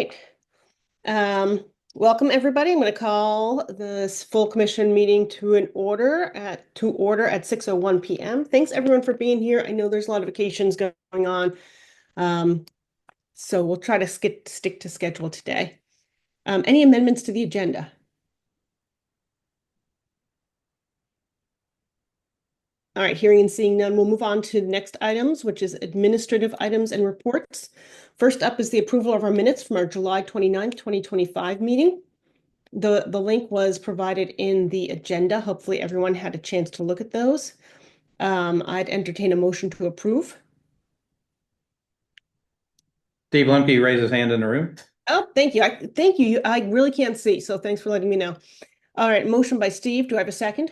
right. Welcome, everybody. I'm going to call this full commission meeting to order at 6:01 p.m. Thanks, everyone, for being here. I know there's a lot of vacations going on, so we'll try to stick to schedule today. Any amendments to the agenda? All right, hearing and seeing none, we'll move on to the next items, which is administrative items and reports. First up is the approval of our minutes from our July 29th, 2025 meeting. The link was provided in the agenda. Hopefully everyone had a chance to look at those. I'd entertain a motion to approve. Steve Lemke raised his hand in the room. Oh, thank you. Thank you. I really can't see, so thanks for letting me know. All right, motion by Steve. Do I have a second?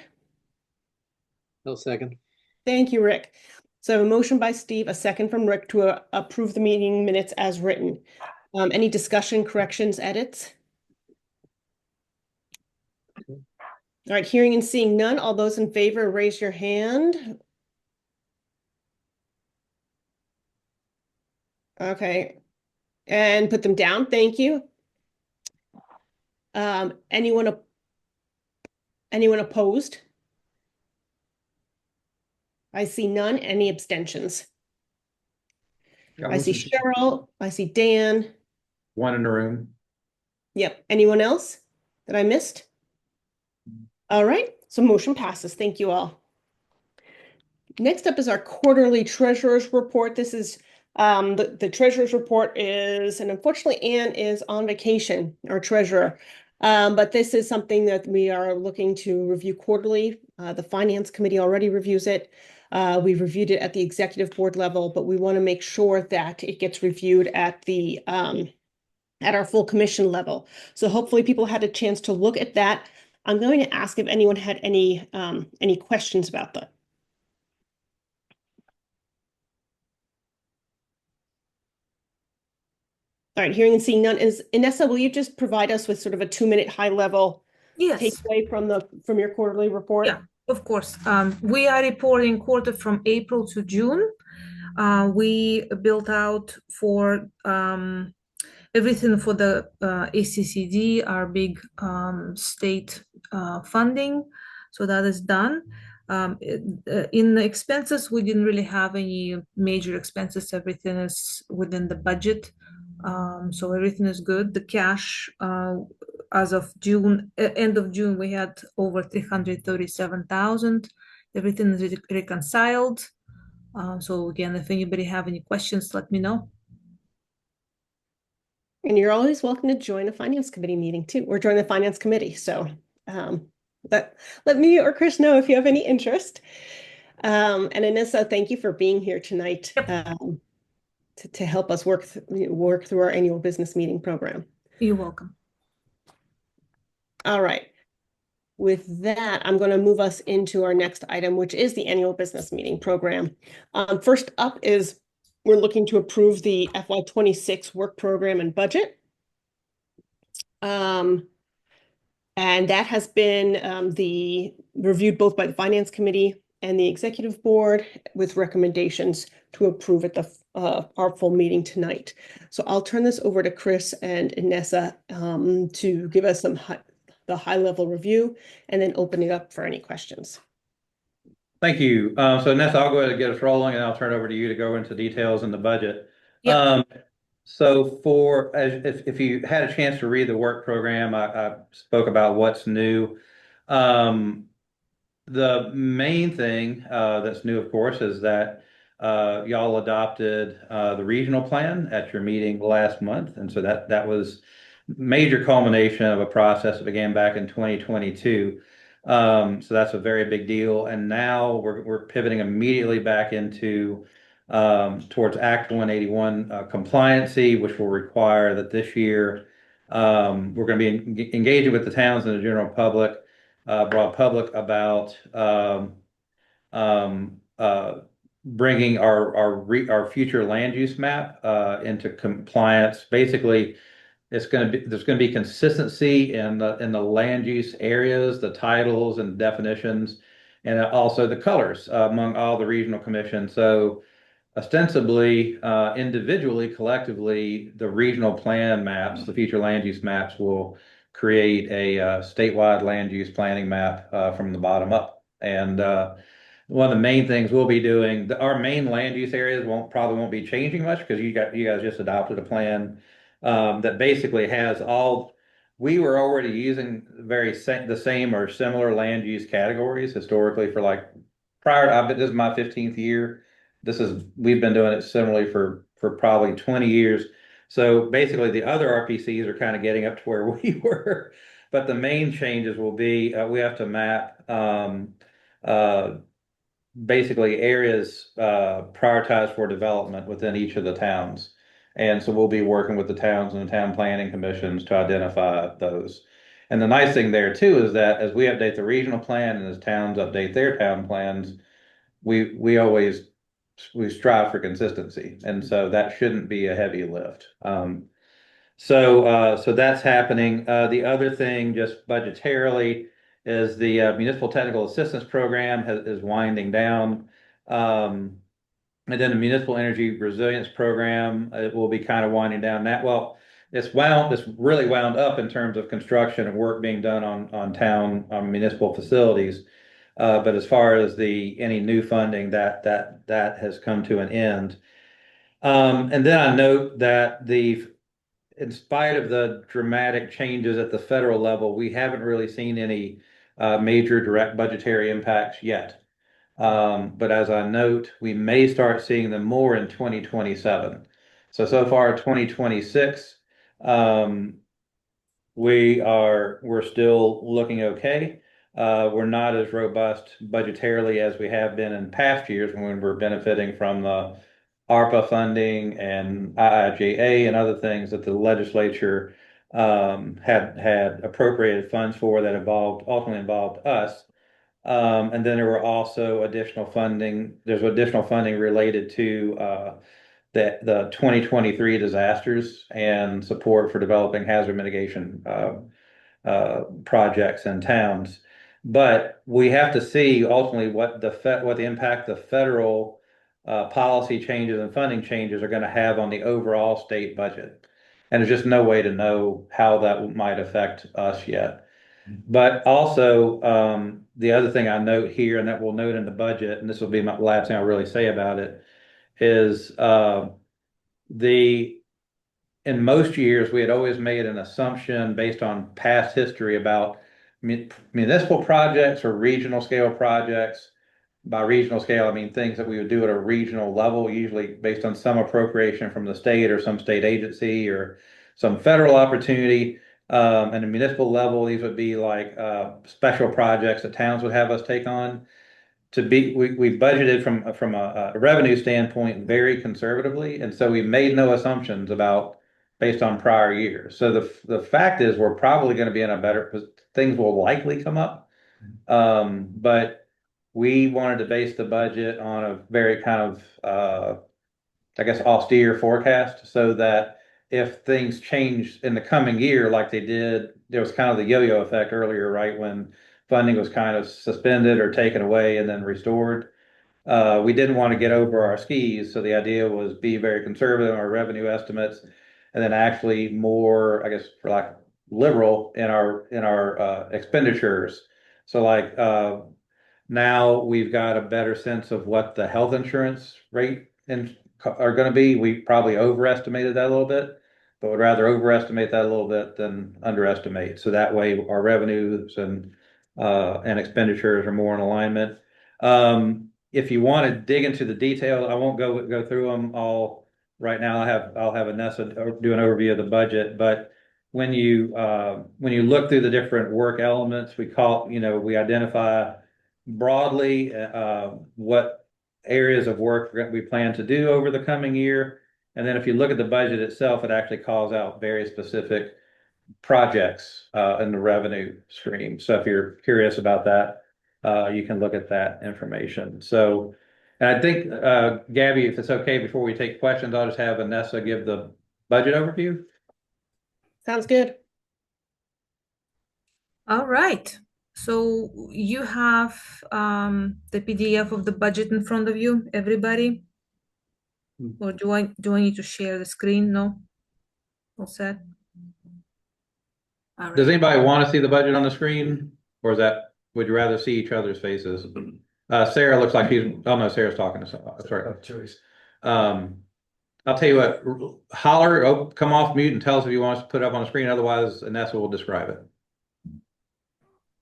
No second. Thank you, Rick. So a motion by Steve, a second from Rick to approve the meeting minutes as written. Any discussion, corrections, edits? All right, hearing and seeing none. All those in favor, raise your hand. Okay, and put them down. Thank you. Anyone opposed? I see none. Any abstentions? I see Cheryl. I see Dan. One in the room. Yep. Anyone else that I missed? All right. So motion passes. Thank you all. Next up is our quarterly treasurer's report. This is the treasurer's report is, and unfortunately Anne is on vacation, our treasurer. But this is something that we are looking to review quarterly. The finance committee already reviews it. We've reviewed it at the executive board level, but we want to make sure that it gets reviewed at the at our full commission level. So hopefully people had a chance to look at that. I'm going to ask if anyone had any questions about that. All right, hearing and seeing none. Inessa, will you just provide us with sort of a 2-minute high-level takeaway from your quarterly report? Yeah, of course. We are reporting quarter from April to June. We built out for everything for the ACCD, our big state funding. So that is done. In the expenses, we didn't really have any major expenses. Everything is within the budget. So everything is good. The cash, as of June, end of June, we had over 337,000. Everything is reconciled. So again, if anybody have any questions, let me know. And you're always welcome to join a finance committee meeting too, or join the finance committee. So let me or Chris know if you have any interest. And Inessa, thank you for being here tonight. Yep. To help us work through our annual business meeting program. You're welcome. All right. With that, I'm going to move us into our next item, which is the annual business meeting program. First up is we're looking to approve the FY26 work program and budget. And that has been reviewed both by the finance committee and the executive board with recommendations to approve at our full meeting tonight. So I'll turn this over to Chris and Inessa to give us the high-level review and then open it up for any questions. Thank you. So Inessa, I'll go ahead and get us rolling, and I'll turn over to you to go into details in the budget. Yep. So if you had a chance to read the work program, I spoke about what's new. The main thing that's new, of course, is that y'all adopted the regional plan at your meeting last month. And so that was major culmination of a process that began back in 2022. So that's a very big deal. And now we're pivoting immediately back into towards Act 181 compliancy, which will require that this year we're going to be engaging with the towns and the general public, broad public, about bringing our future land use map into compliance. Basically, there's going to be consistency in the land use areas, the titles and definitions, and also the colors among all the regional commissions. So ostensibly, individually, collectively, the regional plan maps, the future land use maps will create a statewide land use planning map from the bottom up. And one of the main things we'll be doing, our main land use areas probably won't be changing much because you guys just adopted a plan that basically has all. We were already using the same or similar land use categories historically for like this is my 15th year. We've been doing it similarly for probably 20 years. So basically the other RPCs are kind of getting up to where we were. But the main changes will be we have to map basically areas prioritized for development within each of the towns. And so we'll be working with the towns and the town planning commissions to identify those. And the nice thing there too is that as we update the regional plan and as towns update their town plans, we always strive for consistency. And so that shouldn't be a heavy lift. So that's happening. The other thing, just budgetarily, is the Municipal Technical Assistance Program is winding down. And then the Municipal Energy Resilience Program, it will be kind of winding down that. Well, it's really wound up in terms of construction and work being done on municipal facilities. But as far as any new funding, that has come to an end. And then I note that in spite of the dramatic changes at the federal level, we haven't really seen any major direct budgetary impacts yet. But as I note, we may start seeing them more in 2027. So far 2026, we're still looking okay. We're not as robust budgetarily as we have been in past years when we're benefiting from the ARPA funding and IIJA and other things that the legislature had appropriated funds for that ultimately involved us. And then there were also additional funding. There's additional funding related to the 2023 disasters and support for developing hazard mitigation projects in towns. But we have to see ultimately what the impact the federal policy changes and funding changes are going to have on the overall state budget. And there's just no way to know how that might affect us yet. But also, the other thing I note here, and that we'll note in the budget, and this will be my last thing I'll really say about it, is in most years, we had always made an assumption based on past history about municipal projects or regional scale projects. By regional scale, I mean things that we would do at a regional level, usually based on some appropriation from the state or some state agency or some federal opportunity. And the municipal level, these would be like special projects that towns would have us take on. We budgeted from a revenue standpoint very conservatively, and so we made no assumptions based on prior years. So the fact is we're probably going to be in a better things will likely come up, but we wanted to base the budget on a very kind of I guess austere forecast so that if things change in the coming year like they did, there was kind of the yo-yo effect earlier, right? When funding was kind of suspended or taken away and then restored. We didn't want to get over our skis, so the idea was be very conservative in our revenue estimates, and then actually more, I guess, for like liberal in our expenditures. So like now we've got a better sense of what the health insurance rate are going to be. We probably overestimated that a little bit, but would rather overestimate that a little bit than underestimate. So that way our revenues and expenditures are more in alignment. If you want to dig into the detail, I won't go through them all right now. I'll have Anessa do an overview of the budget, but when you look through the different work elements, we identify broadly what areas of work we plan to do over the coming year. And then if you look at the budget itself, it actually calls out very specific projects in the revenue stream. So if you're curious about that, you can look at that information. So, and I think, Gabby, if it's okay, before we take questions, I'll just have Anessa give the budget overview. Sounds good. All right. So you have the PDF of the budget in front of you, everybody? Or do I need to share the screen? No? All set? All Does right. anybody want to see the budget on the screen? Or would you rather see each other's faces? Sarah looks like oh no, Sarah's talking to someone. Sorry. Choice. I'll tell you what, holler, come off mute and tell us if you want us to put it up on the screen. Otherwise, Anessa will describe it.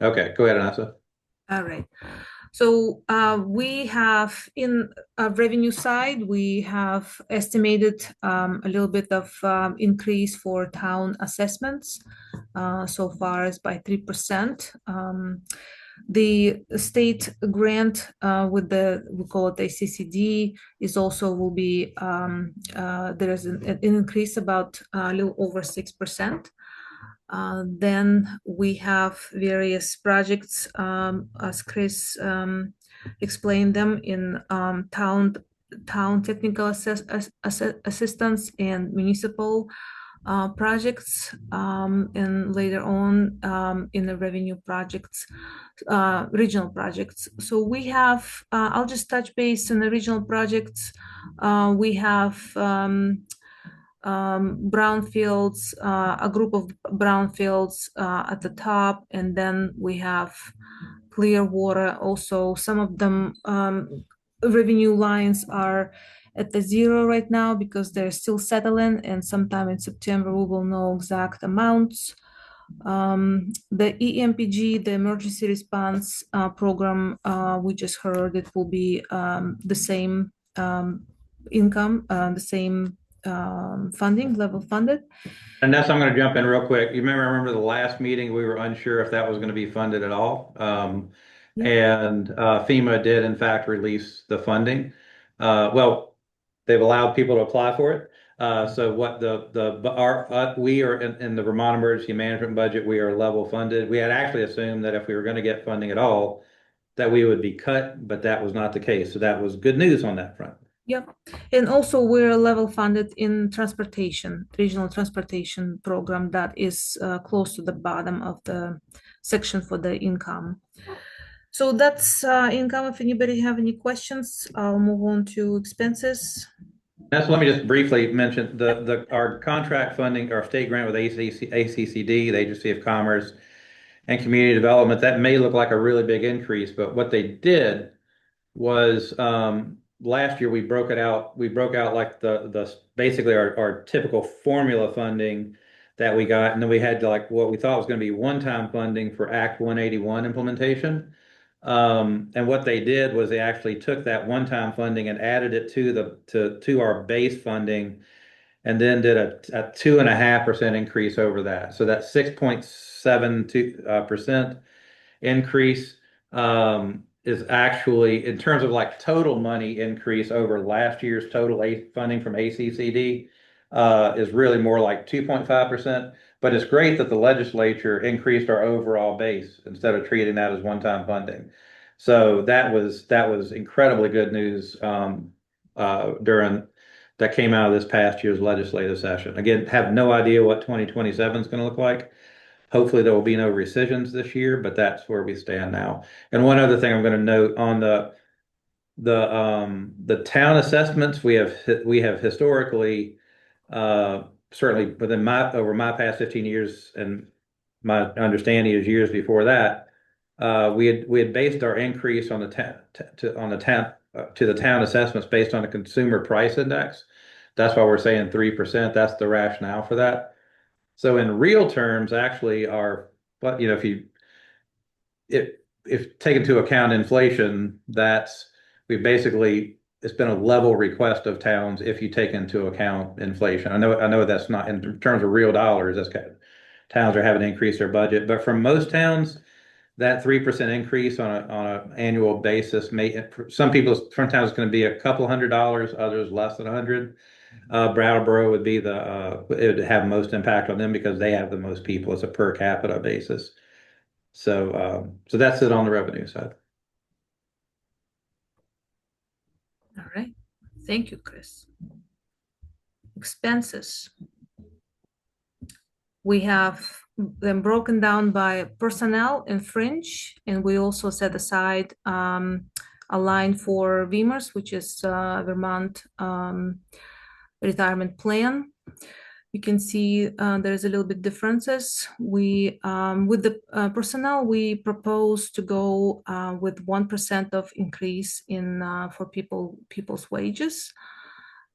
Okay, go ahead, Anessa. All right. So we have in revenue side, we have estimated a little bit of increase for town assessments so far as by 3%. The state grant with we call it ACCD is also will be, there is an increase about a little over 6%. Then we have various projects, as Chris explained them in town technical assistance and municipal projects, and later on in the revenue projects, regional projects. So we have, I'll just touch base on the regional projects. We have brownfields, a group of brownfields at the top, and then we have Clearwater also. Some of them revenue lines are at the zero right now because they're still settling, and sometime in September we will know exact amounts. The EMPG, the emergency response program, we just heard it will be the same income, the same funding level funded. And that's, I'm going to jump in real quick. You remember the last meeting, we were unsure if that was going to be funded at all. And FEMA did in fact release the funding. Well, they've allowed people to apply for it. So what we are in the Vermont Emergency Management budget, we are level funded. We had actually assumed that if we were going to get funding at all, that we would be cut, but that was not the case. So that was good news on that front. Yep. And also we're level funded in transportation, regional transportation program that is close to the bottom of the section for the income. So that's income. If anybody have any questions, I'll move on to expenses. Let me just briefly mention our contract funding, our state grant with ACCD, the Agency of Commerce and Community Development. That may look like a really big increase, but what they did was last year we broke out like the basically our typical formula funding that we got, and then we had like what we thought was going to be one-time funding for Act 181 implementation. And what they did was they actually took that one-time funding and added it to our base funding, and then did a 2.5% increase over that. So that 6.72% increase is actually, in terms of like total money increase over last year's total funding from ACCD, is really more like 2.5%. But it's great that the legislature increased our overall base instead of treating that as one-time funding. So that was incredibly good news that came out of this past year's legislative session. Again, have no idea what 2027 is going to look like. Hopefully there will be no rescissions this year, but that's where we stand now. And one other thing I'm going to note on the town assessments, we have historically, certainly over my past 15 years, and my understanding is years before that, we had based our increase on the town assessments based on a consumer price index. That's why we're saying 3%. That's the rationale for that. So in real terms, actually, but you know, if take into account inflation, it's been a level request of towns if you take into account inflation. I know that's not in terms of real dollars. Towns are having to increase their budget, but for most towns, that 3% increase on an annual basis some towns is going to be a couple $100, others less than 100. Brattleboro would be it would have most impact on them because they have the most people. It's a per capita basis. So that's it on the revenue side. All right. Thank you, Chris. Expenses. We have them broken down by personnel and fringe, and we also set aside a line for VEMRS, which is Vermont retirement plan. You can see there's a little bit differences. We with the personnel, we propose to go with 1% of increase in for people's wages.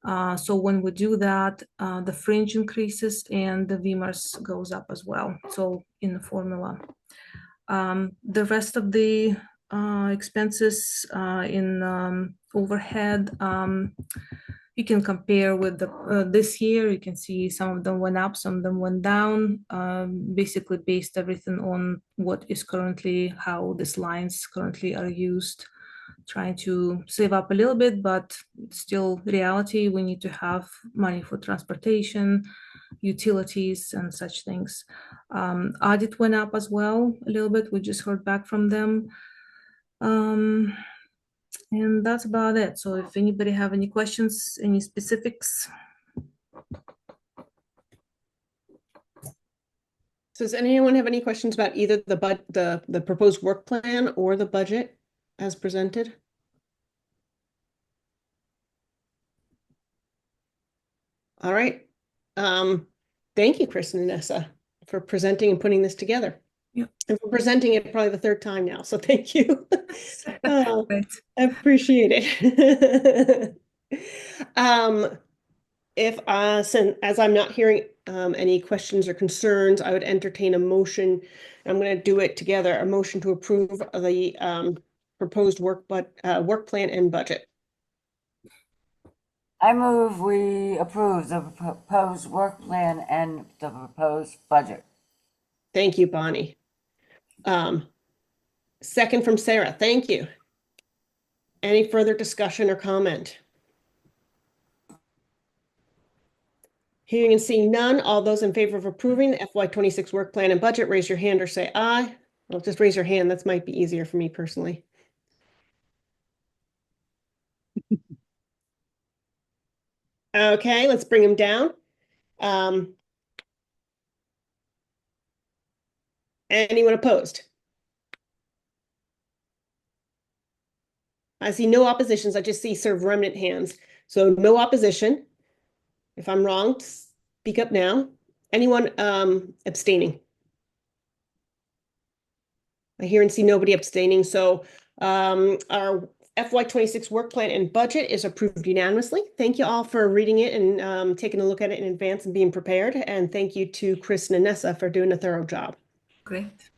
So when we do that, the fringe increases and the VEMRS goes up as well. So in the formula, the rest of the expenses in overhead. You can compare with the this year. You can see some of them went up, some of them went down. Basically, based everything on what is currently how these lines currently are used. Trying to save up a little bit, but still reality. We need to have money for transportation, utilities, and such things. Audit went up as well a little bit. We just heard back from them. And that's about it. So if anybody have any questions, any specifics. So does anyone have any questions about either the proposed work plan or the budget as presented? All right. Thank you, Chris and Nessa, for presenting and putting this together. Yep. And for presenting it probably the third time now, so thank you. Right. I appreciate it. If as I'm not hearing any questions or concerns, I would entertain a motion. I'm going to do it together. A motion to approve the proposed work plan and budget. I move we approve the proposed work plan and the proposed budget. Thank you, Bonnie. Second from Sarah. Thank you. Any further discussion or comment? Hearing and seeing none, all those in favor of approving the FY26 work plan and budget, raise your hand or say aye. Well, just raise your hand. That might be easier for me personally. Okay, let's bring them down. Anyone opposed? I see no oppositions. I just see sort of remnant hands. So no opposition. If I'm wrong, speak up now. Anyone abstaining? I hear and see nobody abstaining. So our FY26 work plan and budget is approved unanimously. Thank you all for reading it and taking a look at it in advance and being prepared. And thank you to Chris and Anessa for doing a thorough job. Great.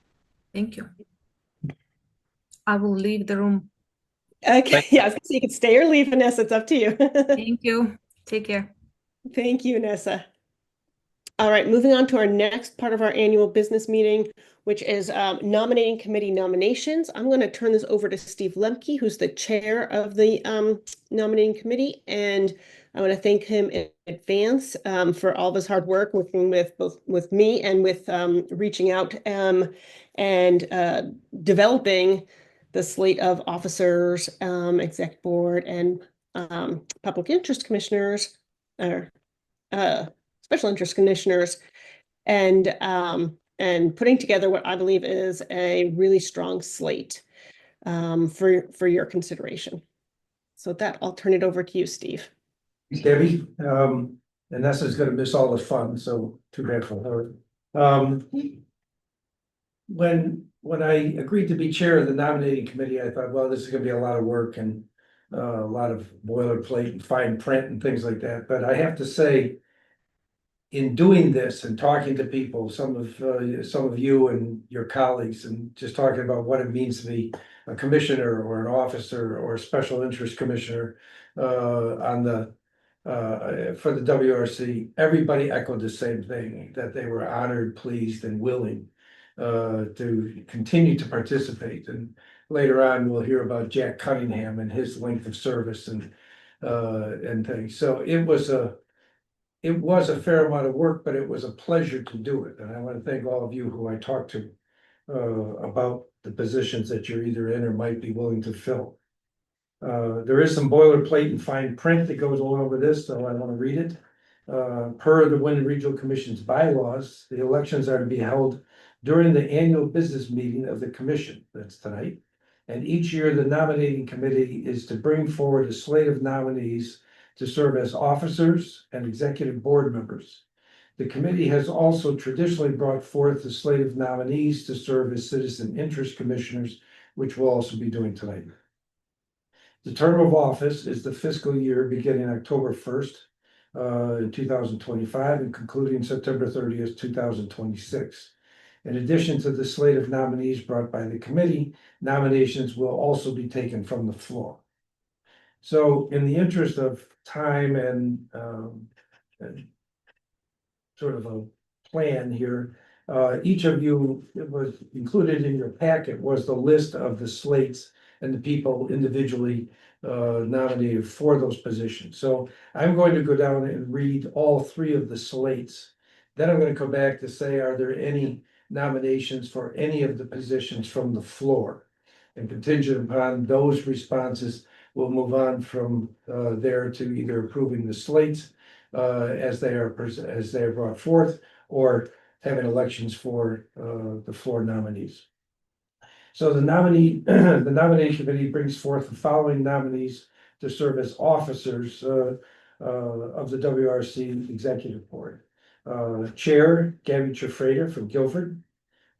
Thank you. I will leave the room. Okay, yeah, so you can stay or leave, Vanessa. It's up to you. Thank you. Take care. Thank you, Nessa. All right, moving on to our next part of our annual business meeting, which is nominating committee nominations. I'm going to turn this over to Steve Lemke, who's the chair of the nominating committee, and I want to thank him in advance for all of his hard work working with me and with reaching out and developing the slate of officers, exec board, and public interest commissioners, or special interest commissioners, and putting together what I believe is a really strong slate for your consideration. So with that, I'll turn it over to you, Steve. Thanks, Debbie. Vanessa's gonna miss all the fun, so too bad for her. When I agreed to be chair of the nominating committee, I thought, well, this is gonna be a lot of work and a lot of boilerplate and fine print and things like that. But I have to say, in doing this and talking to people, some of you and your colleagues, and just talking about what it means to be a commissioner or an officer or a special interest commissioner for the WRC, everybody echoed the same thing, that they were honored, pleased, and willing to continue to participate. And later on, we'll hear about Jack Cunningham and his length of service and things. So it was a fair amount of work, but it was a pleasure to do it. And I want to thank all of you who I talked to about the positions that you're either in or might be willing to fill. There is some boilerplate and fine print that goes along with this, so I want to read it. Per the Wyndham Regional Commission's bylaws, the elections are to be held during the annual business meeting of the commission, that's tonight, And each year, the nominating committee is to bring forward a slate of nominees to serve as officers and executive board members. The committee has also traditionally brought forth a slate of nominees to serve as citizen interest commissioners, which we'll also be doing tonight. The term of office is the fiscal year beginning October 1st, in 2025 and concluding September 30th, 2026. In addition to the slate of nominees brought by the committee, nominations will also be taken from the floor. So in the interest of time and sort of a plan here, each of you, it was included in your packet was the list of the slates and the people individually nominated for those positions. So I'm going to go down and read all three of the slates. Then I'm going to come back to say, are there any nominations for any of the positions from the floor? And contingent upon those responses, we'll move on from there to either approving the slates as they are brought forth, or having elections for the floor nominees. So the nomination committee brings forth the following nominees to serve as officers of the WRC Executive Board. Chair Gabby Trefrader from Guilford,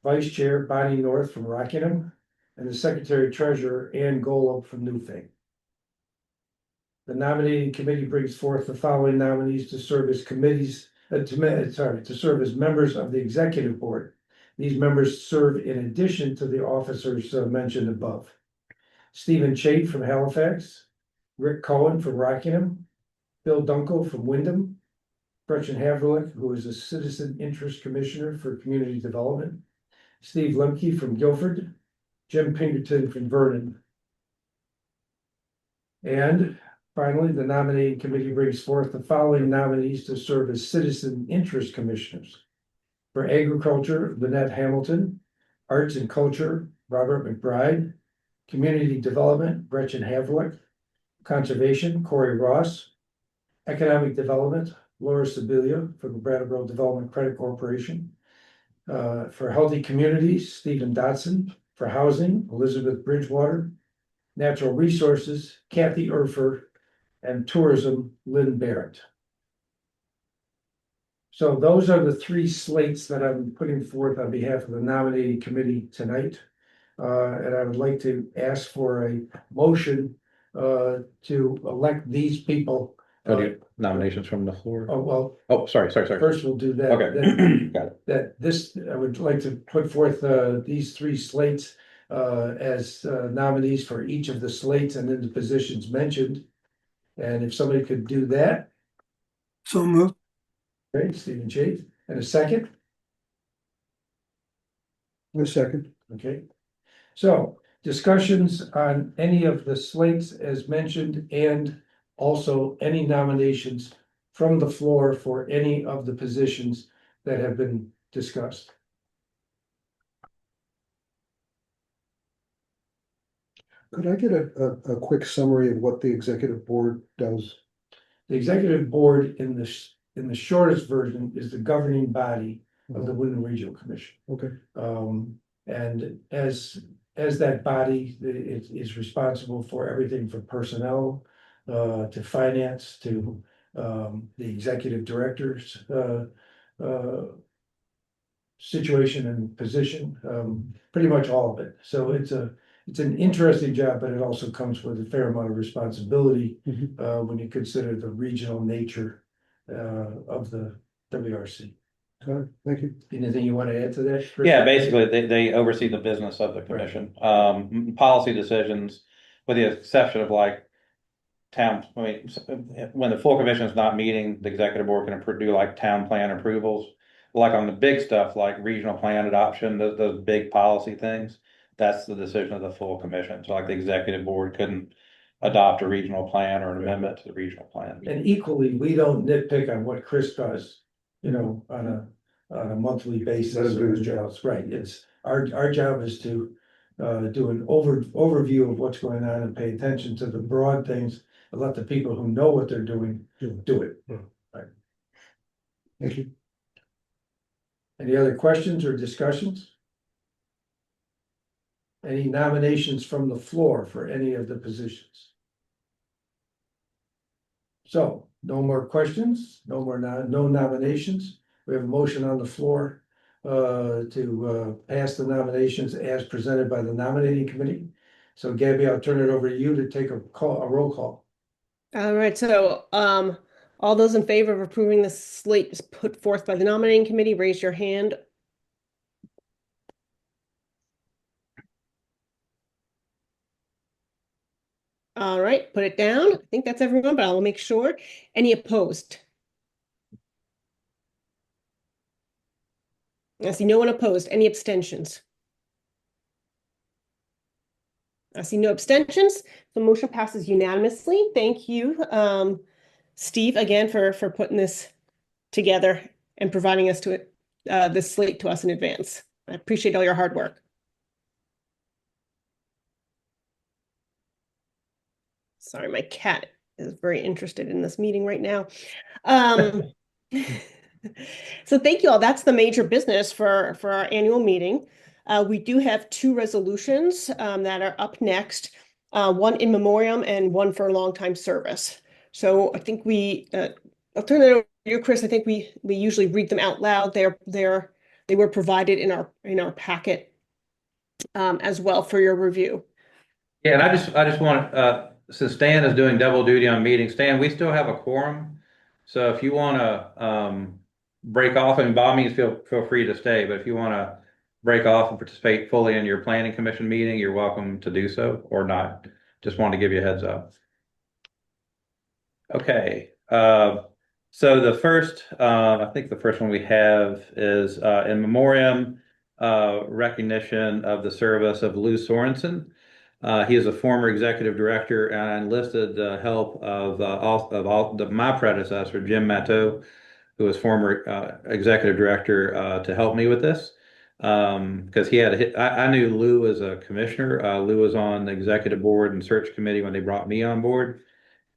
Vice Chair Bonnie North from Rockingham, and the Secretary Treasurer Ann Golub from Newfane. The nominating committee brings forth the following nominees to serve as to serve as members of the Executive Board. These members serve in addition to the officers mentioned above. Stephen Chait from Halifax, Rick Cohen from Rockingham, Bill Dunkel from Wyndham, Gretchen Havlicek, who is a Citizen Interest Commissioner for Community Development, Steve Lemke from Guilford, Jim Pinkerton from Vernon. And finally, the nominating committee brings forth the following nominees to serve as Citizen Interest Commissioners. For Agriculture, Lynette Hamilton, Arts and Culture, Robert McBride, Community Development, Gretchen Havlicek, Conservation, Corey Ross, Economic Development, Laura Sibilia from the Brattleboro Development Credit Corporation. For Healthy Communities, Stephen Dotson. For Housing, Elizabeth Bridgewater. Natural Resources, Kathy Erfer, and Tourism, Lynn Barrett. So those are the three slates that I'm putting forth on behalf of the nominating committee tonight. And I would like to ask for a motion to elect these people. Nominations from the floor. Oh, well, Oh, sorry. first we'll do that. Okay, Then- got it. That this, I would like to put forth these three slates as nominees for each of the slates and then the positions mentioned. And if somebody could do that. So moved. Okay, Stephen Chait, and a second. A second. Okay, so discussions on any of the slates as mentioned, and also any nominations from the floor for any of the positions that have been discussed. Could I get a quick summary of what the executive board does? The executive board in the shortest version is the governing body of the Woodland Regional Commission. Okay, And as that body, it is responsible for everything from personnel to finance to the executive director's situation and position, pretty much all of it. So it's an interesting job, but it also comes with a fair amount of responsibility when you consider the regional nature of the WRC. got it. Thank you. Anything you want to add to that, Chris? Yeah, basically, they oversee the business of the commission, policy decisions, with the exception of like town, I mean, when the full commission is not meeting, the executive board can do like town plan approvals. Like on the big stuff, like regional plan adoption, those big policy things, that's the decision of the full commission. So like the executive board couldn't adopt a regional plan or an amendment to the regional plan. And equally, we don't nitpick on what Chris does, you know, on a monthly basis. Let him do his job. Right, it's, our job is to do an overview of what's going on and pay attention to the broad things, and let the people who know what they're doing, do it. Thank you. Any other questions or discussions? Any nominations from the floor for any of the positions? So, no more questions, no nominations. We have a motion on the floor to pass the nominations as presented by the nominating committee. So Gabby, I'll turn it over to you to take a roll call. All right, so all those in favor of approving the slate put forth by the nominating committee, raise your hand. All right, put it down. I think that's everyone, but I'll make sure. Any opposed? I see no one opposed. Any abstentions? I see no abstentions. The motion passes unanimously. Thank you, Steve, again for putting this together and providing us to this slate to us in advance. I appreciate all your hard work. Sorry, my cat is very interested in this meeting right now. So thank you all. That's the major business for our annual meeting. We do have two resolutions that are up next, one in memoriam and one for long-time service. So I think I'll turn it over to you, Chris. I think we usually read them out loud. They were provided in our packet as well for your review. Yeah, and I just want since Stan is doing double duty on meetings, Stan, we still have a quorum. So if you want to break off, and by all means feel free to stay, but if you want to break off and participate fully in your planning commission meeting, you're welcome to do so or not. Just wanted to give you a heads up. Okay. So the first, I think the first one we have is in memoriam recognition of the service of Lou Sorensen. He is a former executive director, and I enlisted the help of my predecessor, Jim Matteau, who was former executive director, to help me with this. Because I knew Lou as a commissioner. Lou was on the executive board and search committee when they brought me on board,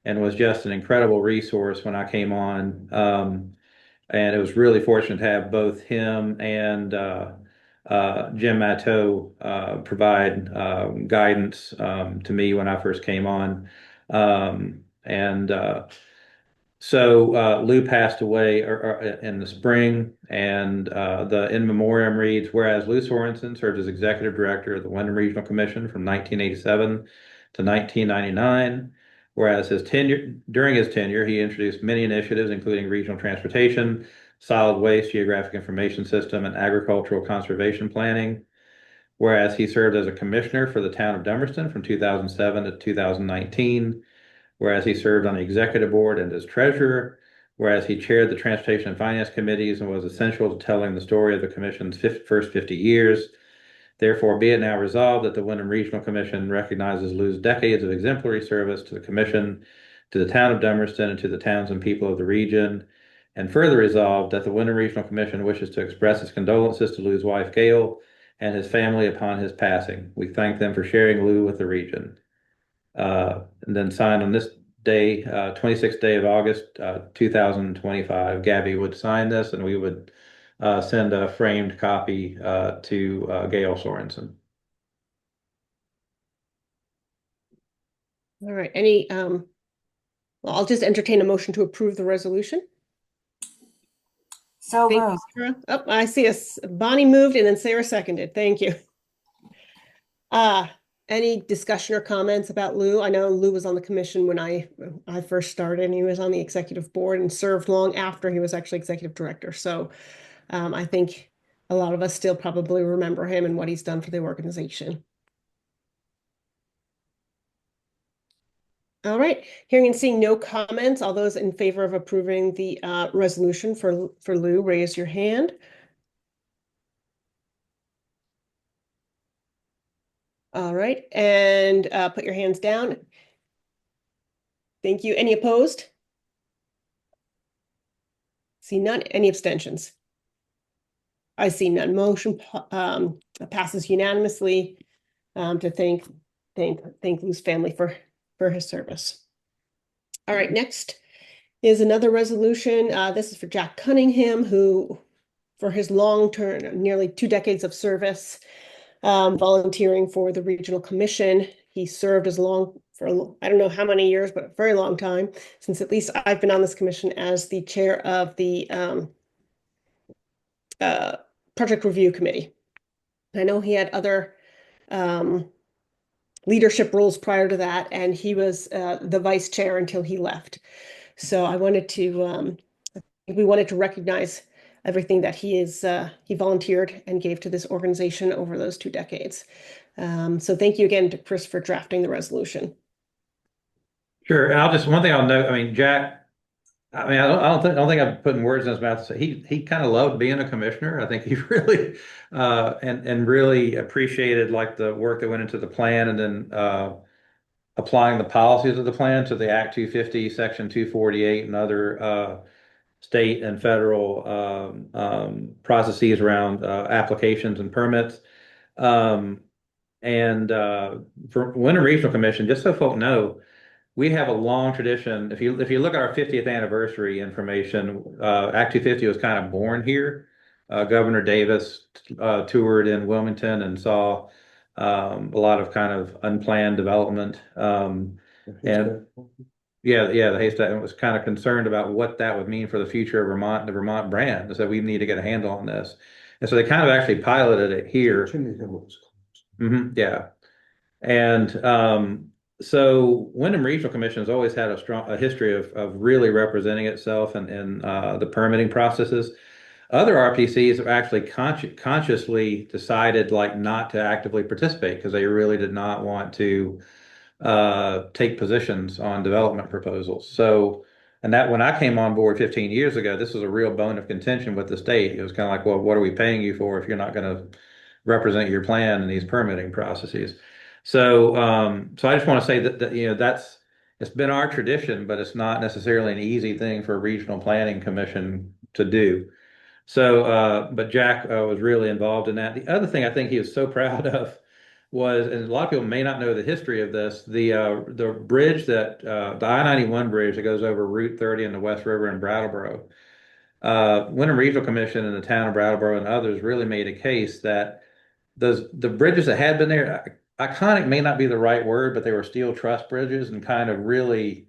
and was just an incredible resource when I came on. And it was really fortunate to have both him and Jim Matteau provide guidance to me when I first came on. So Lou passed away in the spring, and the in memoriam reads, whereas Lou Sorensen served as executive director of the Windham Regional Commission from 1987 to 1999. Whereas during his tenure, he introduced many initiatives, including regional transportation, solid waste, geographic information system, and agricultural conservation planning. Whereas he served as a commissioner for the town of Dummerston from 2007 to 2019. Whereas he served on the executive board and as treasurer. Whereas he chaired the transportation and finance committees and was essential to telling the story of the commission's first 50 years. Therefore, be it now resolved that the Windham Regional Commission recognizes Lou's decades of exemplary service to the commission, to the town of Dummerston, and to the towns and people of the region. And further resolved that the Windham Regional Commission wishes to express its condolences to Lou's wife, Gail, and his family upon his passing. We thank them for sharing Lou with the region. And then signed on this day, 26th day of August, 2025. Gabby would sign this, and we would send a framed copy to Gail Sorensen. All right. Well, I'll just entertain a motion to approve the resolution. So Thank moved. you, Sarah. Oh, I see Bonnie moved and then Sarah seconded. Thank you. Any discussion or comments about Lou? I know Lou was on the commission when I first started, and he was on the executive board and served long after he was actually executive director. So I think a lot of us still probably remember him and what he's done for the organization. All right, hearing and seeing no comments, all those in favor of approving the resolution for Lou, raise your hand. All right, and put your hands down. Thank you. Any opposed? See none. Any abstentions? I see none. Motion passes unanimously to thank Lou's family for his service. All right, next is another resolution. This is for Jack Cunningham, who, for his long term, nearly 2 decades of service, volunteering for the Regional Commission. He served I don't know how many years, but a very long time, since at least I've been on this commission as the chair of the Project Review Committee. I know he had other leadership roles prior to that, and he was the vice chair until he left. So we wanted to recognize everything that he volunteered and gave to this organization over those 2 decades. So thank you again to Chris for drafting the resolution. Sure. And one thing I'll note, I mean, Jack, I mean, I don't think I'm putting words in his mouth. He kind of loved being a commissioner. I think he really, and really appreciated like the work that went into the plan, and then, applying the policies of the plan to the Act 250, Section 248, and other state and federal processes around applications and permits. And for Wyndham Regional Commission, just so folk know, we have a long tradition. If you look at our 50th anniversary information, Act 250 was kind of born here. Governor Davis toured in Wilmington and saw a lot of kind of unplanned development. And yeah, the haystack was kind of concerned about what that would mean for the future of Vermont, the Vermont brand. So we need to get a handle on this. And so they kind of actually piloted it here. Yeah. And so Wyndham Regional Commission has always had a history of really representing itself in the permitting processes. Other RPCs have actually consciously decided like not to actively participate because they really did not want to take positions on development proposals. So, and that when I came on board 15 years ago, this was a real bone of contention with the state. It was kind of like, well, what are we paying you for if you're not going to represent your plan in these permitting processes? So, so I just want to say that you know it's been our tradition, but it's not necessarily an easy thing for a regional planning commission to do. So, but Jack was really involved in that. The other thing I think he was so proud of was, and a lot of people may not know the history of this, the bridge that the I-91 bridge that goes over Route 30 in the West River in Brattleboro. Wyndham Regional Commission in the town of Brattleboro and others really made a case that the bridges that had been there, iconic may not be the right word, but they were steel truss bridges and kind of really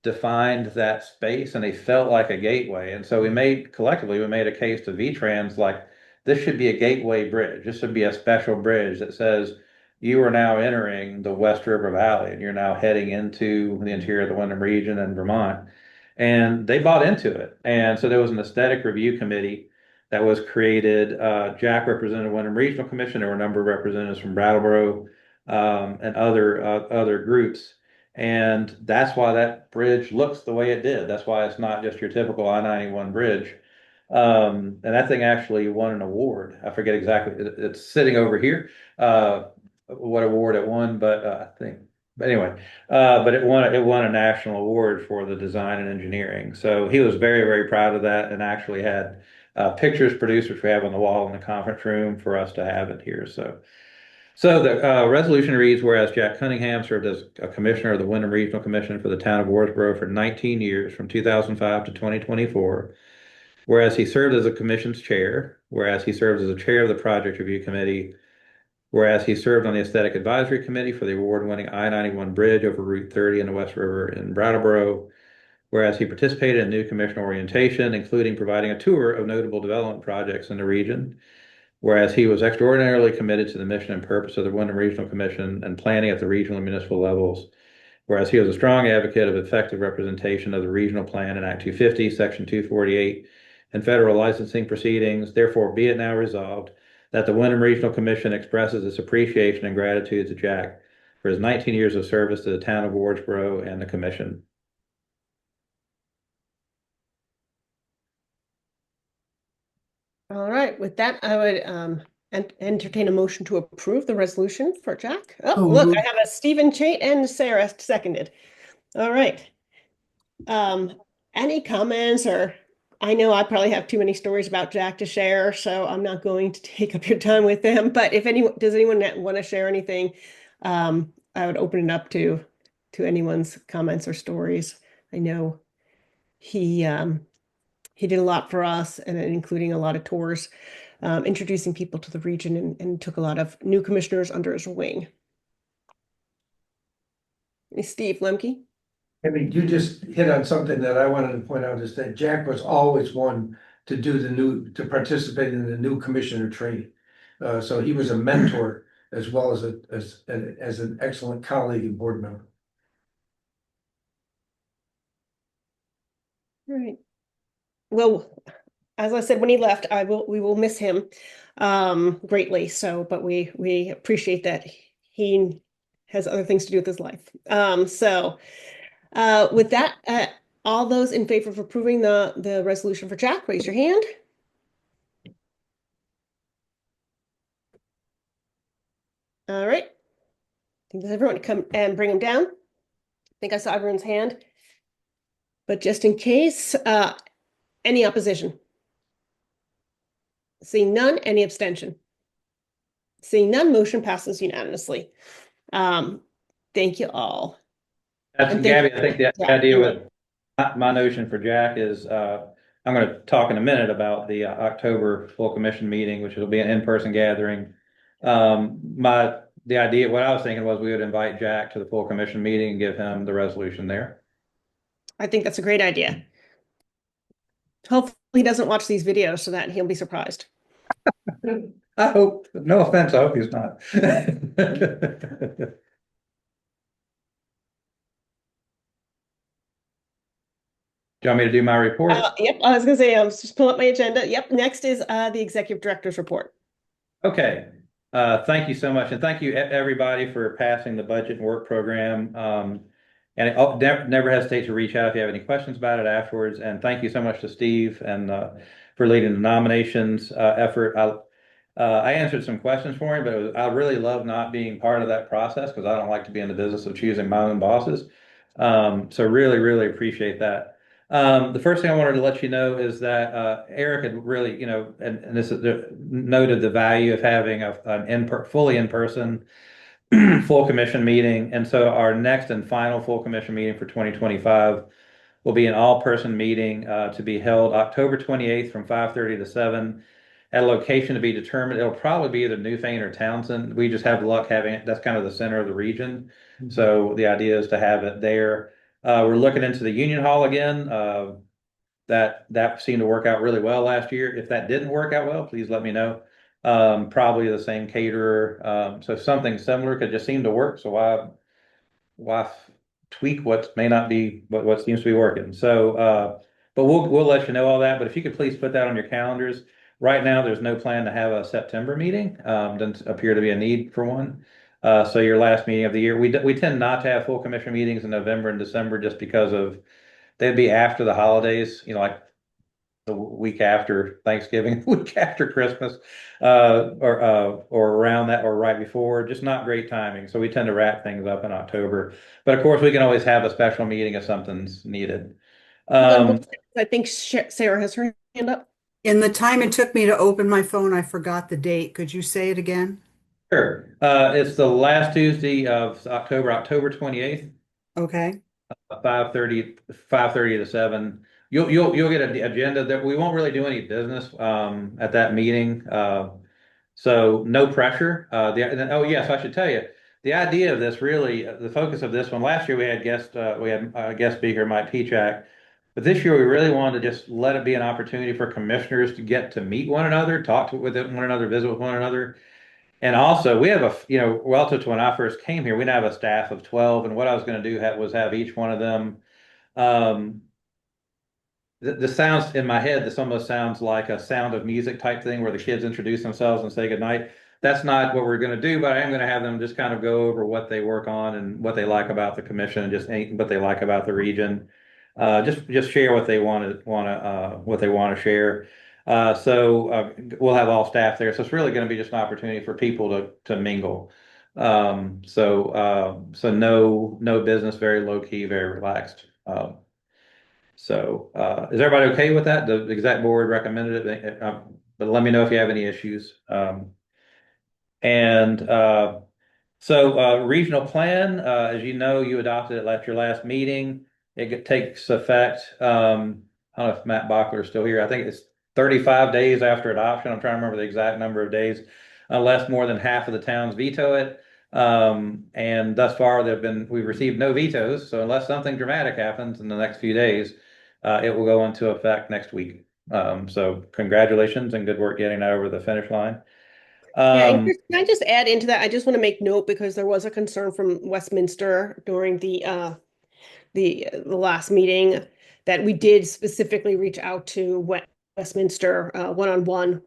defined that space, and they felt like a gateway. And so we made a case to VTrans like this should be a gateway bridge. This should be a special bridge that says you are now entering the West River Valley and you're now heading into the interior of the Wyndham region and Vermont. And they bought into it. And so there was an aesthetic review committee that was created. Jack represented Wyndham Regional Commission. There were a number of representatives from Brattleboro and other groups. And that's why that bridge looks the way it did. That's why it's not just your typical I-91 bridge. And that thing actually won an award. I forget exactly. It's sitting over here. What award it won, but I think. But anyway, but it won a national award for the design and engineering. So he was very, very proud of that, and actually had pictures produced, which we have on the wall in the conference room for us to have it here. So the resolution reads, whereas Jack Cunningham served as a commissioner of the Wyndham Regional Commission for the town of Wardsboro for 19 years, from 2005 to 2024. Whereas he served as a commission's chair, whereas he served as a chair of the Project Review Committee, whereas he served on the Aesthetic Advisory Committee for the award-winning I-91 bridge over Route 30 in the West River in Brattleboro, whereas he participated in new commission orientation, including providing a tour of notable development projects in the region, whereas he was extraordinarily committed to the mission and purpose of the Wyndham Regional Commission and planning at the regional and municipal levels, whereas he was a strong advocate of effective representation of the regional plan in Act 250, Section 248, and federal licensing proceedings. Therefore, be it now resolved that the Wyndham Regional Commission expresses its appreciation and gratitude to Jack for his 19 years of service to the town of Wardsboro and the commission. All right, with that, I would entertain a motion to approve the resolution for Jack. Oh, look, I have a Stephen Chait and Sarah seconded. All right. Any comments, or I know I probably have too many stories about Jack to share, so I'm not going to take up your time with them. But if anyone want to share anything, I would open it up to anyone's comments or stories. I know he did a lot for us, and including a lot of tours introducing people to the region and took a lot of new commissioners under his wing. Steve Lemke? I mean, you just hit on something that I wanted to point out is that Jack was always one to to participate in the new commissioner training. So he was a mentor as well as an excellent colleague and board member. Right. Well, as I said when he left, we will miss him greatly. So, but we appreciate that he has other things to do with his life. With that, all those in favor of approving the resolution for Jack, raise your hand. All right. I think that's everyone come and bring him down. I think I saw everyone's hand. But just in case, any opposition? Seeing none, any abstention? Seeing none, motion passes unanimously. Thank you all. That's And Gabby, I think the yeah, idea you're with my notion for Jack is, I'm going to talk in a minute about the October full commission meeting, which will be an in-person gathering. The idea, what I was thinking was we would invite Jack to the full commission meeting and give him the resolution there. I think that's a great idea. Hopefully he doesn't watch these videos so that he'll be surprised. I hope, no offense, I hope he's not. Do you want me to do my report? Yep, I was gonna say, I was just pulling up my agenda. Yep, next is the executive director's report. Okay, thank you so much, and thank you everybody for passing the budget and work program. And never hesitate to reach out if you have any questions about it afterwards. And thank you so much to Steve and for leading the nominations effort. I answered some questions for him, but I really love not being part of that process because I don't like to be in the business of choosing my own bosses. So really, really appreciate that. The first thing I wanted to let you know is that Eric had really, and this is noted the value of having an fully in-person full commission meeting. And so our next and final full commission meeting for 2025 will be an all-person meeting to be held October 28th from 5:30 to 7 at a location to be determined. It'll probably be either Newfane or Townsend. We just have luck having it. That's kind of the center of the region. So the idea is to have it there. We're looking into the Union Hall again. That seemed to work out really well last year. If that didn't work out well, please let me know. Probably the same caterer. So something similar could just seem to work. So why tweak what may not be what seems to be working? So, but we'll let you know all that. But if you could please put that on your calendars. Right now, there's no plan to have a September meeting. Doesn't appear to be a need for one. So your last meeting of the year, we tend not to have full commission meetings in November and December just because of they'd be after the holidays, like the week after Thanksgiving, the week after Christmas, or around that, or right before. Just not great timing. So we tend to wrap things up in October. But of course, we can always have a special meeting if something's needed. I think Sarah has her hand up. In the time it took me to open my phone, I forgot the date. Could you say it again? Sure. It's the last Tuesday of October 28th. Okay. 5:30 to 7. You'll get an agenda that we won't really do any business at that meeting. So no pressure. Oh yes, I should tell you the idea of this really the focus of this one. Last year we had guest speaker Mike Pichak, but this year we really wanted to just let it be an opportunity for commissioners to get to meet one another, talk with one another, visit with one another. And also, we have relative to when I first came here, we now have a staff of 12. And what I was going to do was have each one of them. The sounds in my head, this almost sounds like a Sound of Music type thing where the kids introduce themselves and say goodnight. That's not what we're going to do, but I am going to have them just kind of go over what they work on and what they like about the commission and just what they like about the region. Just share what they want to share. So we'll have all staff there. So it's really going to be just an opportunity for people to mingle. So no business, very low key, very relaxed. So is everybody okay with that? The exec board recommended it, but let me know if you have any issues. So regional plan, as you know, you adopted it at your last meeting. It takes effect. I don't know if Matt Bachler is still here. I think it's 35 days after adoption. I'm trying to remember the exact number of days, unless more than half of the towns veto it. And thus far, we've received no vetoes. So unless something dramatic happens in the next few days, it will go into effect next week. So congratulations and good work getting that over the finish line. Yeah, and Chris, can I just add into that? I just want to make note because there was a concern from Westminster during the last meeting that we did specifically reach out to Westminster one-on-one,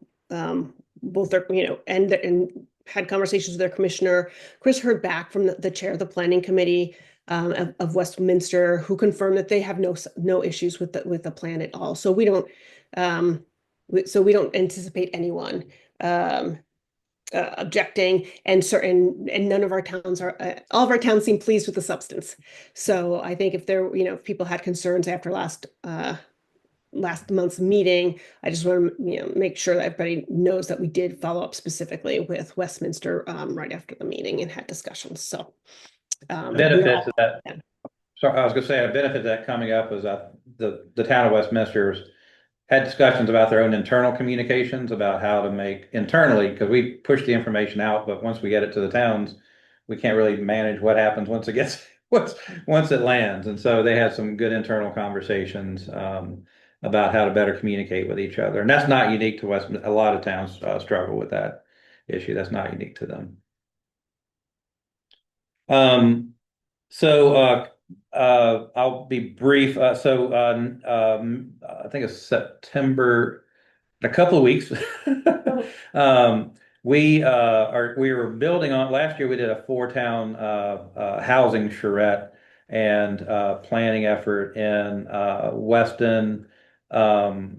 both their, and had conversations with their commissioner. Chris heard back from the chair of the planning committee of Westminster, who confirmed that they have no issues with the plan at all. So we don't anticipate anyone objecting, and none of our towns all of our towns seem pleased with the substance. So I think if people had concerns after last month's meeting, I just want to make sure that everybody knows that we did follow up specifically with Westminster right after the meeting and had discussions. So benefits of that. So I was going to say a benefit of that coming up is that the town of Westminster's had discussions about their own internal communications about how to make internally, because we push the information out, but once we get it to the towns, we can't really manage what happens once once it lands. And so they had some good internal conversations about how to better communicate with each other. And that's not unique to West. A lot of towns struggle with that issue. That's not unique to them. I'll be brief. I think it's September, in a couple of weeks. We were building on last year. We did a 4-town housing charrette and planning effort in Weston, Jamaica,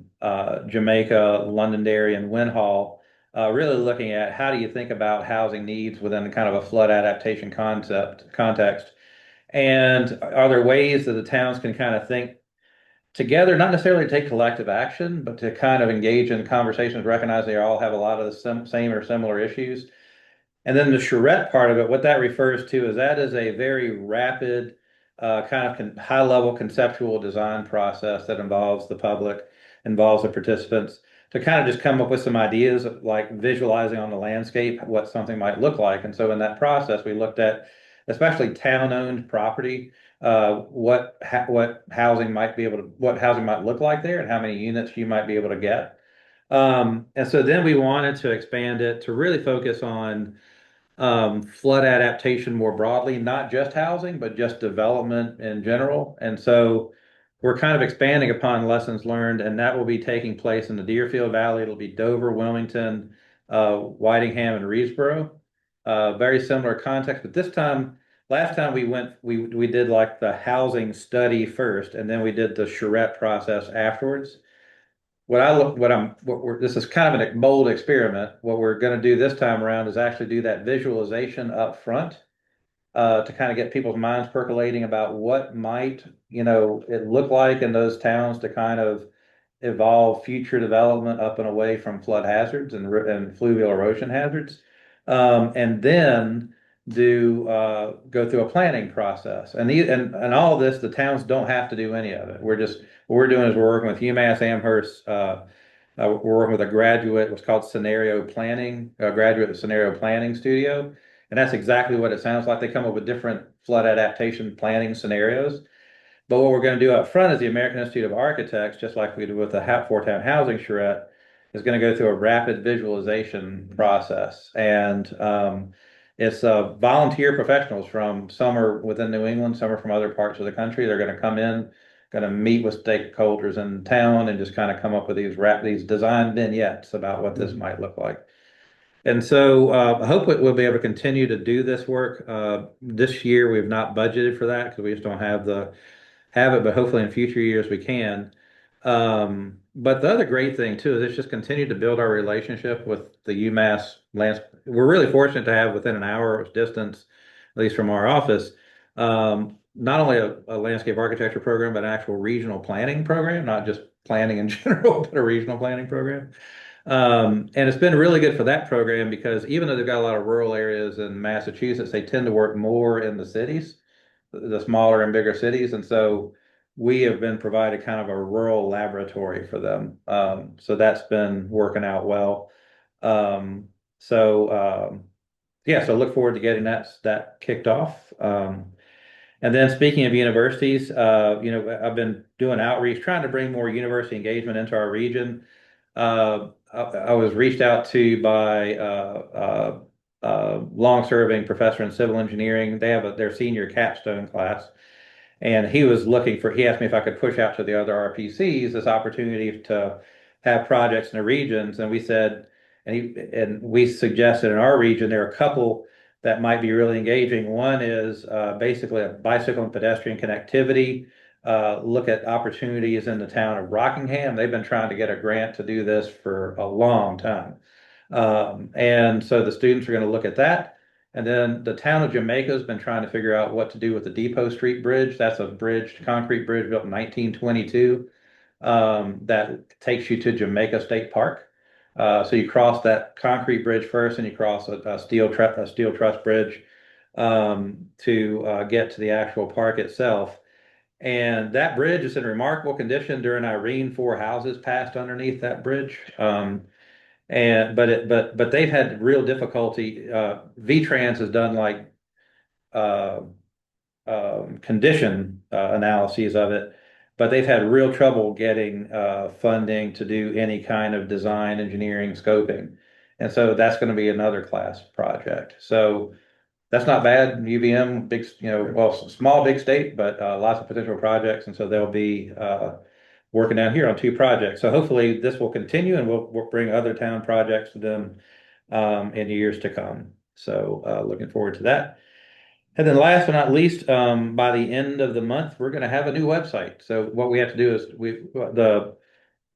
Londonderry, and Winhall. Really looking at how do you think about housing needs within kind of a flood adaptation context. And are there ways that the towns can kind of think together, not necessarily to take collective action, but to kind of engage in conversations, recognize they all have a lot of the same or similar issues? And then the charrette part of it, what that refers to is that is a very rapid, kind of high-level conceptual design process that involves the public, involves the participants, to kind of just come up with some ideas of like visualizing on the landscape what something might look like. And so in that process, we looked at especially town-owned property, what housing might look like there, and how many units you might be able to get. And so then we wanted to expand it to really focus on flood adaptation more broadly, not just housing, but just development in general. And so we're kind of expanding upon lessons learned, and that will be taking place in the Deerfield Valley. It'll be Dover, Wilmington, Whitingham, and Reedsboro. Very similar context, but last time we did like the housing study first, and then we did the charrette process afterwards. This is kind of a bold experiment. What we're going to do this time around is actually do that visualization up front, to kind of get people's minds percolating about what might, it look like in those towns to kind of evolve future development up and away from flood hazards and fluvial erosion hazards. And then go through a planning process. And all of this, the towns don't have to do any of it. What we're doing is we're working with UMass Amherst. We're working with a graduate, what's called scenario planning, a graduate scenario planning studio. And that's exactly what it sounds like. They come up with different flood adaptation planning scenarios. But what we're going to do up front is the American Institute of Architects, just like we did with the 4-town housing charrette, is going to go through a rapid visualization process. And it's volunteer professionals from some are within New England, some are from other parts of the country. They're going to come in, going to meet with stakeholders in town, and just kind of come up with these design vignettes about what this might look like. And so I hope we'll be able to continue to do this work. This year we've not budgeted for that because we just don't have it, but hopefully in future years we can. But the other great thing too is it's just continued to build our relationship with the UMass lands. We're really fortunate to have within an hour's distance, at least from our office, not only a landscape architecture program, but an actual regional planning program, not just planning in general, but a regional planning program. And it's been really good for that program because even though they've got a lot of rural areas in Massachusetts, they tend to work more in the cities, the smaller and bigger cities. And so we have been provided kind of a rural laboratory for them. So that's been working out well. Um, so yeah, so look forward to getting that kicked off. And then speaking of universities, I've been doing outreach, trying to bring more university engagement into our region. I was reached out to by long-serving professor in civil engineering. They have their senior capstone class, and he asked me if I could push out to the other RPCs this opportunity to have projects in the regions. And we said, and we suggested in our region, there are a couple that might be really engaging. One is basically a bicycle and pedestrian connectivity. Look at opportunities in the town of Rockingham. They've been trying to get a grant to do this for a long time. And so the students are going to look at that. And then the town of Jamaica has been trying to figure out what to do with the Depot Street Bridge. That's a concrete bridge built in 1922 that takes you to Jamaica State Park. So you cross that concrete bridge first, and you cross a steel truss bridge to get to the actual park itself. And that bridge is in remarkable condition. During Irene, 4 houses passed underneath that bridge. But they've had real difficulty. VTrans has done like uh, condition analyses of it, but they've had real trouble getting funding to do any kind of design, engineering, scoping. And so that's going to be another class project. So that's not bad. UVM, big, small, big state, but lots of potential projects. And so they'll be working down here on 2 projects. So hopefully this will continue, and we'll bring other town projects to them in years to come. So looking forward to that. And then last but not least, by the end of the month, we're going to have a new website. So what we have to do is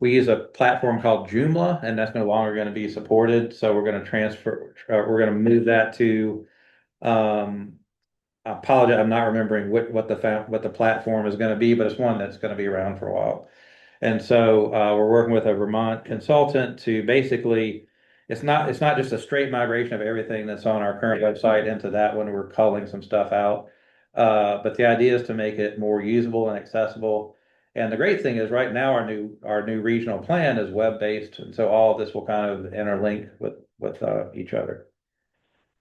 we use a platform called Joomla, and that's no longer going to be supported. So we're going to we're going to move that to, I apologize, I'm not remembering what the platform is going to be, but it's one that's going to be around for a while. And so we're working with a Vermont consultant to basically, it's not just a straight migration of everything that's on our current website into that one. We're culling some stuff out. But the idea is to make it more usable and accessible. And the great thing is right now our new regional plan is web-based, and so all of this will kind of interlink with each other.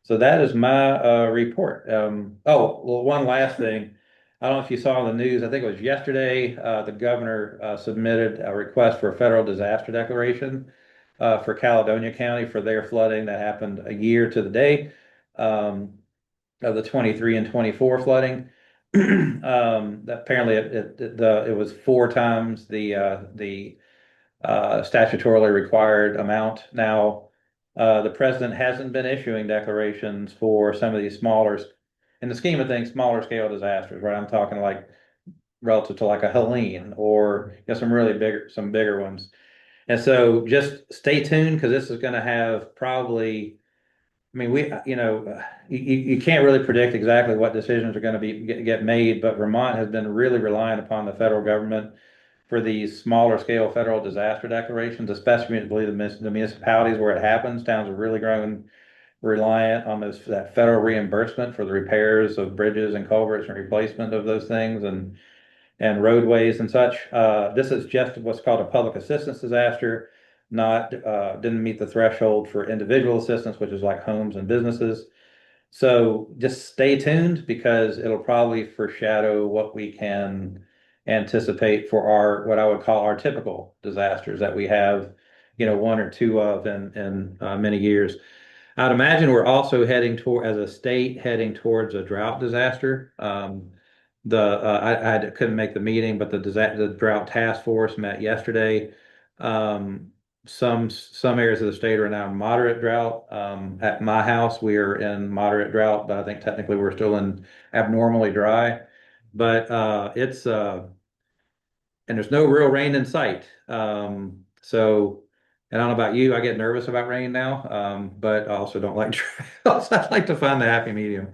So that is my report. One last thing. I don't know if you saw in the news, I think it was yesterday, the governor submitted a request for a federal disaster declaration for Caledonia County for their flooding that happened a year to the day of the 23 and 24 flooding. Apparently it was 4 times the statutorily required amount. Now, the president hasn't been issuing declarations for some of these in the scheme of things, smaller scale disasters, right? I'm talking like relative to like a Helene or some bigger ones. And so just stay tuned, because this is going to have probably, I mean, you can't really predict exactly what decisions are going to get made, but Vermont has been really relying upon the federal government for these smaller scale federal disaster declarations, especially the municipalities where it happens. Towns are really growing reliant on that federal reimbursement for the repairs of bridges and culverts and replacement of those things and roadways and such. This is just what's called a public assistance disaster, didn't meet the threshold for individual assistance, which is like homes and businesses. So just stay tuned, because it'll probably foreshadow what we can anticipate for what I would call our typical disasters that we have, 1 or 2 of in many years. I'd imagine we're also as a state, heading towards a drought disaster. I couldn't make the meeting, but the drought task force met yesterday. Some areas of the state are now in moderate drought. At my house, we are in moderate drought, but I think technically we're still in abnormally dry. But and there's no real rain in sight. And I don't know about you, I get nervous about rain now, but I also don't like droughts. I like to find the happy medium.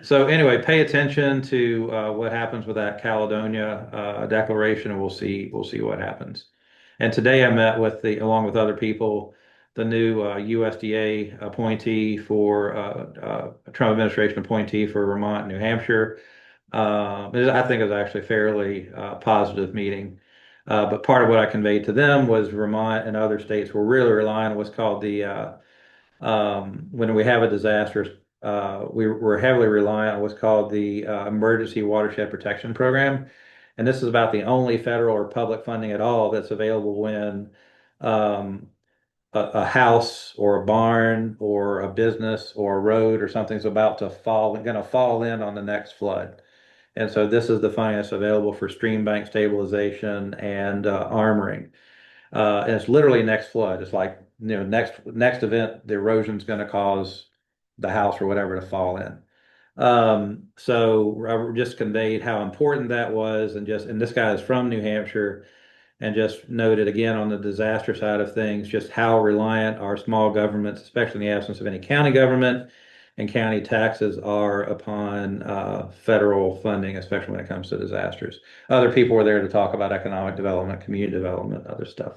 So anyway, pay attention to what happens with that Caledonia declaration, and we'll see what happens. And today I met along with other people, the new USDA appointee Trump administration appointee for Vermont and New Hampshire. I think it was actually a fairly positive meeting. But part of what I conveyed to them was Vermont and other states were really relying on what's called when we have a disaster, we're heavily reliant on what's called the Emergency Watershed Protection Program. And this is about the only federal or public funding at all that's available when um, a house or a barn or a business or a road or something's about to going to fall in on the next flood. And so this is the funding that's available for stream bank stabilization and armoring. And it's literally next flood. It's like, next event, the erosion's going to cause the house or whatever to fall in. So I just conveyed how important that was, and this guy is from New Hampshire, and just noted again on the disaster side of things, just how reliant our small governments, especially in the absence of any county government and county taxes, are upon federal funding, especially when it comes to disasters. Other people were there to talk about economic development, community development, other stuff.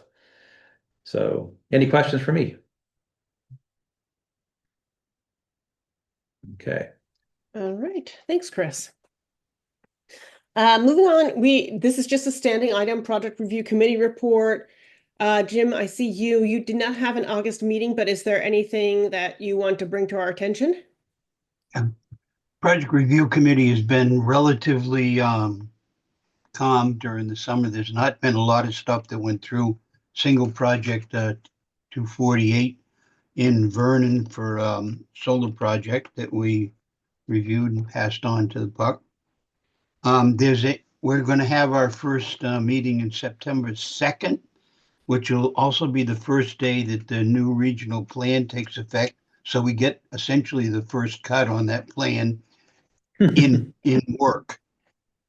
So, any questions for me? Okay. All right, thanks, Chris. Moving on, this is just a standing item, project review committee report. Jim, I see you did not have an August meeting, but is there anything that you want to bring to our attention? Project Review Committee has been relatively calm during the summer. There's not been a lot of stuff that went through. Single project 248 in Vernon for solar project that we reviewed and passed on to the buck. We're going to have our first meeting in September 2nd, which will also be the first day that the new regional plan takes effect. So we get essentially the first cut on that plan in work.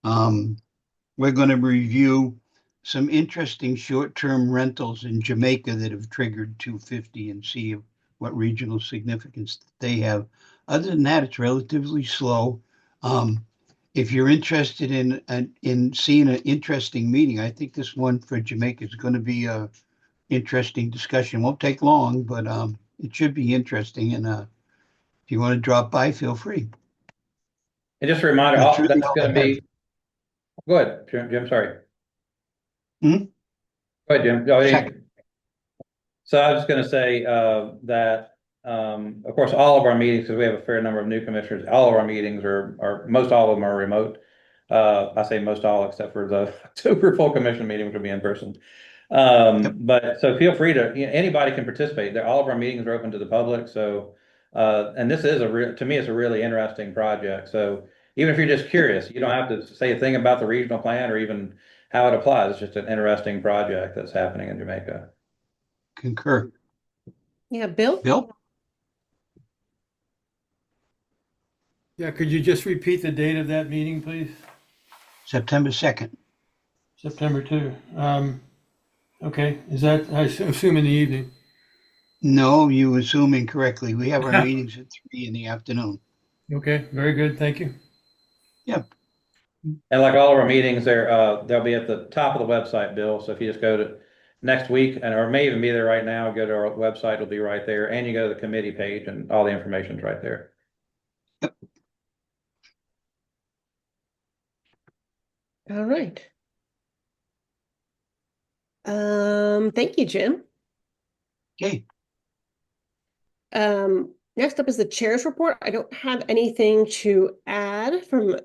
We're going to review some interesting short-term rentals in Jamaica that have triggered 250 and see what regional significance they have. Other than that, it's relatively slow. If you're interested in seeing an interesting meeting, I think this one for Jamaica is going to be a interesting discussion. Won't take long, but it should be interesting. And if you want to drop by, feel free. And just a reminder, That's really that's all going I to have. be. Go ahead, Jim. Sorry. Hmm? Go ahead, Jim. Go ahead. Second. So I was just going to say that, of course, all of our meetings, because we have a fair number of new commissioners, all of our meetings most all of them are remote. I say most all except for the October full commission meeting, which will be in person. But so feel free to, anybody can participate. All of our meetings are open to the public. So, and this is to me, it's a really interesting project. So even if you're just curious, you don't have to say a thing about the regional plan or even how it applies. It's just an interesting project that's happening in Jamaica. Concur. Yeah, Bill? Bill? Yeah, could you just repeat the date of that meeting, please? September 2nd. September 2. Okay, is that, I assume in the evening? No, you assume incorrectly. We have our meetings at 3 in the afternoon. Okay, very good, thank you. Yep. And like all of our meetings, they'll be at the top of the website, Bill. So if you just go to next week, or may even be there right now, go to our website, it'll be right there. And you go to the committee page and all the information's right there. Yep. All right. Thank you, Jim. Okay. Next up is the chair's report. I don't have anything to add from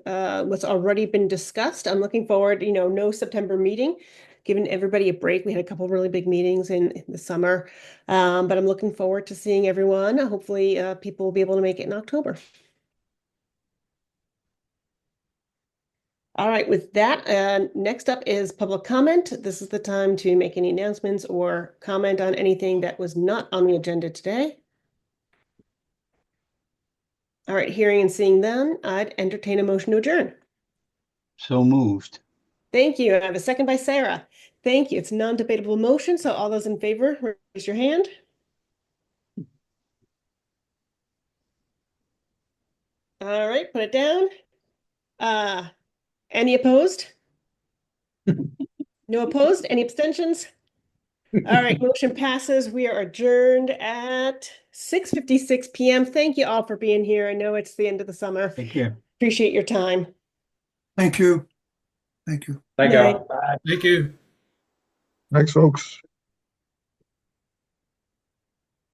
what's already been discussed. I'm looking forward, no September meeting, giving everybody a break. We had a couple of really big meetings in the summer, but I'm looking forward to seeing everyone. Hopefully, people will be able to make it in October. All right, with that, next up is public comment. This is the time to make any announcements or comment on anything that was not on the agenda today. All right, hearing and seeing none, I'd entertain a motion to adjourn. So moved. Thank you. I have a second by Sarah. Thank you. It's a non-debatable motion, so all those in favor, raise your hand. All right, put it down. Any opposed? No opposed? Any abstentions? All right, motion passes. We are adjourned at 6:56 p.m. Thank you all for being here. I know it's the end of the summer. Take care. Appreciate your time. Thank you. Thank you. Thank Good you. night. Thank you. Thanks, folks.